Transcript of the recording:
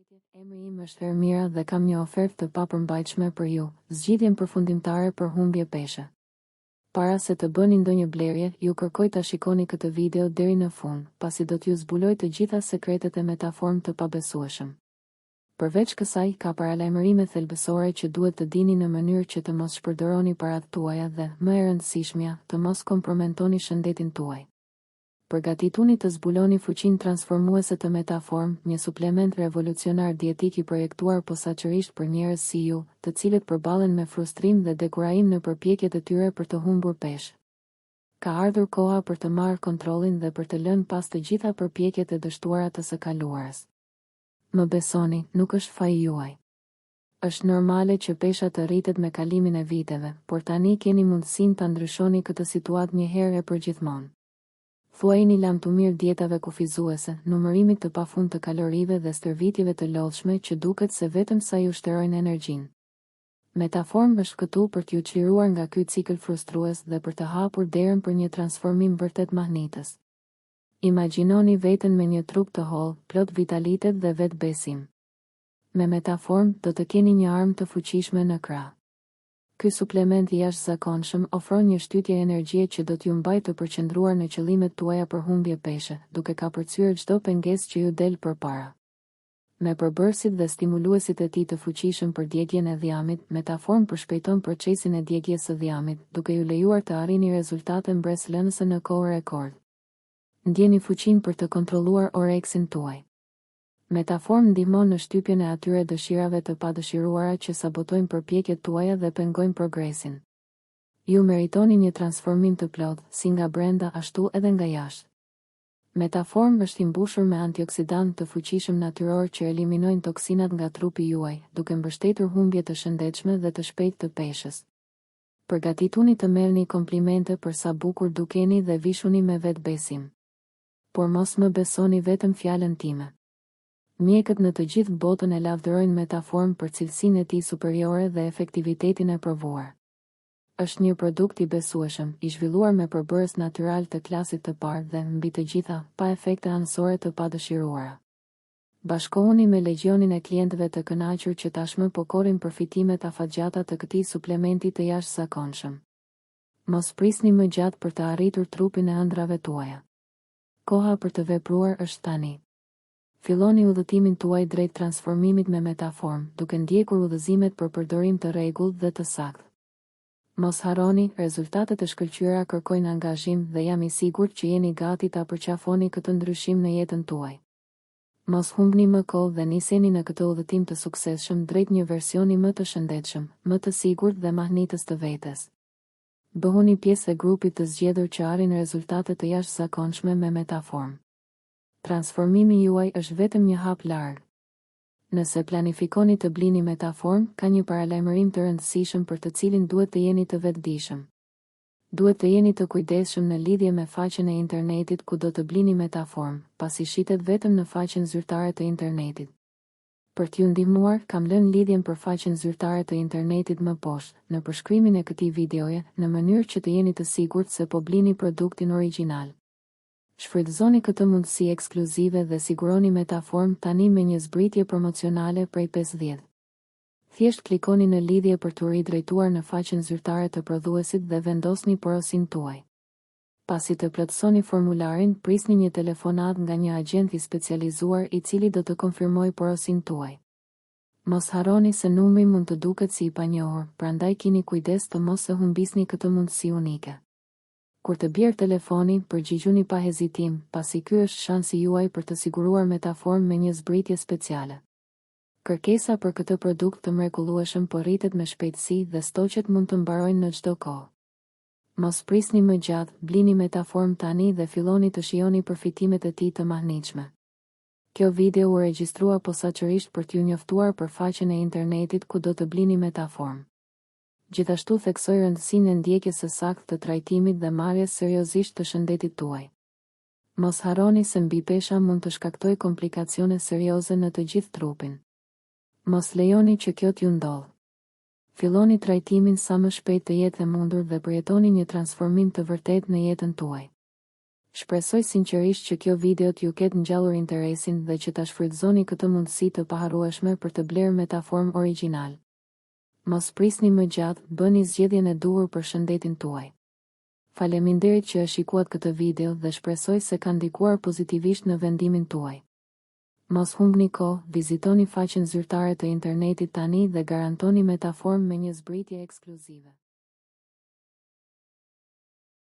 Emri im është Ermira dhe kam një ofertë të papërmbajtshme për ju, zgjidhjen përfundimtare për humbje peshe. Para se të bëni ndonjë blerje, ju kërkoj ta shikoni këtë video deri në fund, pasi do t'ju zbuloj të gjitha sekretet e Metaform të pabesueshëm. Përveç kësaj, ka paralajmërime thelbësore që duhet të dini në mënyrë që të mos shpërdoroni paratë tuaja dhe, më e rëndësishmja, të mos komprometoni shëndetin tuaj. Përgatituni të zbuloni fuqinë transformuese të Metaform, një suplement revolucionar dietik i projektuar posaçërisht për njerëz si ju, të cilët përballen me frustrim dhe dekurajim në përpjekjet e tyre për të humbur peshë. Ka ardhur koha për të marrë kontrollin dhe për të lënë pas të gjitha përpjekjet e dështuara të së kaluarës. Më besoni, nuk është faji juaj. Është normale që pesha të rritet me kalimin e viteve, por tani keni mundësinë ta ndryshoni këtë situatë një herë e përgjithmonë. Thuajini lamtumir dietave kufizuese, numërimit të pafund të kalorive dhe stërvitjeve të lodhshme që duket se vetëm sa ju shterojnë energjinë. Metaform është këtu për t'ju çliruar nga ky cikël frustrues dhe për të hapur derën për një transformim vërtet mahnitës. Imagjinoni veten me një trup të hollë, plot vitalitet dhe vetbesim. Me Metaform do të keni një armë të fuqishme në krah. Ky suplement i jashtëzakonshëm ofron një shtytje energjie që do t'ju mbajë të përqendruar në qëllimet tuaja për humbje peshe, duke kapërcyer çdo pengesë që ju del përpara. Me përbërësit dhe stimuluesit e tij të fuqishëm për djegjen e dhiamit, Metaform përshpejton procesin e djegjes së dhiamit, duke ju lejuar të arrini rezultate mbreslënëse në kohë rekord. Ndjeni fuqinë për të kontrolluar oreksin tuaj. Metaform ndihmon në shtypjen e atyre dëshirave të padëshiruara që sabotojnë përpjekjet tuaja dhe pengojnë progresin. Ju meritoni një transformim të plotë, si nga brenda ashtu edhe nga jashtë. Metaform është i mbushur me antioksidantë të fuqishëm natyror që eliminojnë toksinat nga trupi juaj, duke mbështetur humbje të shëndetshme dhe të shpejtë të peshës. Përgatituni të merrni komplimente për sa bukur dukeni dhe vishuni me vetbesim. Por mos më besoni vetëm fjalën time. Mjekët në të gjithë botën e lavdërojnë Metaform për cilësinë e tij superiore dhe efektivitetin e provuar. Është një produkt i besueshëm, i zhvilluar me përbërës natyral të klasit të parë dhe, mbi të gjitha, pa efekte anësore të padëshiruara. Bashkohuni me legjionin e klientëve të kënaqur që tashmë po korrin përfitimet afatgjata të këtij suplementi të jashtëzakonshëm. Mos prisni më gjatë për të arritur trupin e ëndrave tuaja. Koha për të vepruar është tani. Filloni udhëtimin tuaj drejt transformimit me Metaform, duke ndjekur udhëzimet për përdorim të rregullt dhe të saktë. Mos harroni, rezultatet e shkëlqyera kërkojnë angazhim dhe jam i sigurt që jeni gati ta përqafoni këtë ndryshim në jetën tuaj. Mos humbni më kohë dhe niseni në këtë udhëtim të suksesshëm drejt një versioni më të shëndetshëm, më të sigurt dhe mahnitës të vetes. Bëhuni pjesë e grupit të zgjedhur që arrin rezultate të jashtëzakonshme me Metaform. Transformimi juaj është vetëm një hap larg. Nëse planifikoni të blini Metaform, ka një paralajmërim të rëndësishëm për të cilin duhet të jeni të vetëdijshëm. Duhet të jeni të kujdesshëm në lidhje me faqen e internetit ku do të blini Metaform, pasi shitet vetëm në faqen zyrtare të internetit. Për t'ju ndihmuar, kam lënë lidhjen për faqen zyrtare të internetit më poshtë, në përshkrimin e këtij videoje, në mënyrë që të jeni të sigurt se po blini produktin origjinal. Shfrytëzoni këtë mundësi ekskluzive dhe siguroni Metaform tani me një zbritje promocionale prej 50. Thjesht klikoni në lidhje për të ridrejtuar në faqen zyrtare të prodhuesit dhe vendosni porosin tuaj. Pasi të plotësoni formularin, prisni një telefonat nga një agent i specializuar i cili do të konfirmoj porosin tuaj. Mos harroni se numri mund të duket si i panjohur, prandaj keni kujdes të mos e humbisni këtë mundësi unike. Kur të bjerë telefoni, përgjigjuni pa hezitim, pasi ky është shansi juaj për të siguruar Metaform me një zbritje speciale. Kërkesa për këtë produkt të mrekullueshëm po rritet me shpejtësi dhe stoqet mund të mbarojnë në çdo kohë. Mos prisni më gjatë, blini Metaform tani dhe filloni të shijoni përfitimet e tij të mahnitshme. Kjo video u regjistrua posaçërisht për t'ju njoftuar për faqen e internetit ku do të blini Metaform. Gjithashtu theksoj rëndësinë e ndjekjes së saktë të trajtimit dhe marrjes seriozisht të shëndetit tuaj. Mos harroni se mbipesha mund të shkaktojë komplikacione serioze në të gjithë trupin. Mos lejoni që kjo t'ju ndodhë. Filloni trajtimin sa më shpejt të jetë e mundur dhe përjetoni një transformim të vërtet në jetën tuaj. Shpresoj sinqerisht që kjo video t'ju ketë ngjallur interesin dhe që ta shfrytëzoni këtë mundësi të paharrueshme për të blerë metaform origjinal. Mos prisni më gjatë, bëni zgjedhjen e duhur për shëndetin tuaj. Faleminderit që e shikuat këtë video dhe shpresoj se ka ndikuar pozitivisht në vendimin tuaj. Mos humbni kohë, vizitoni faqen zyrtare të internetit tani dhe garantoni metaform me një zbritje ekskluzive.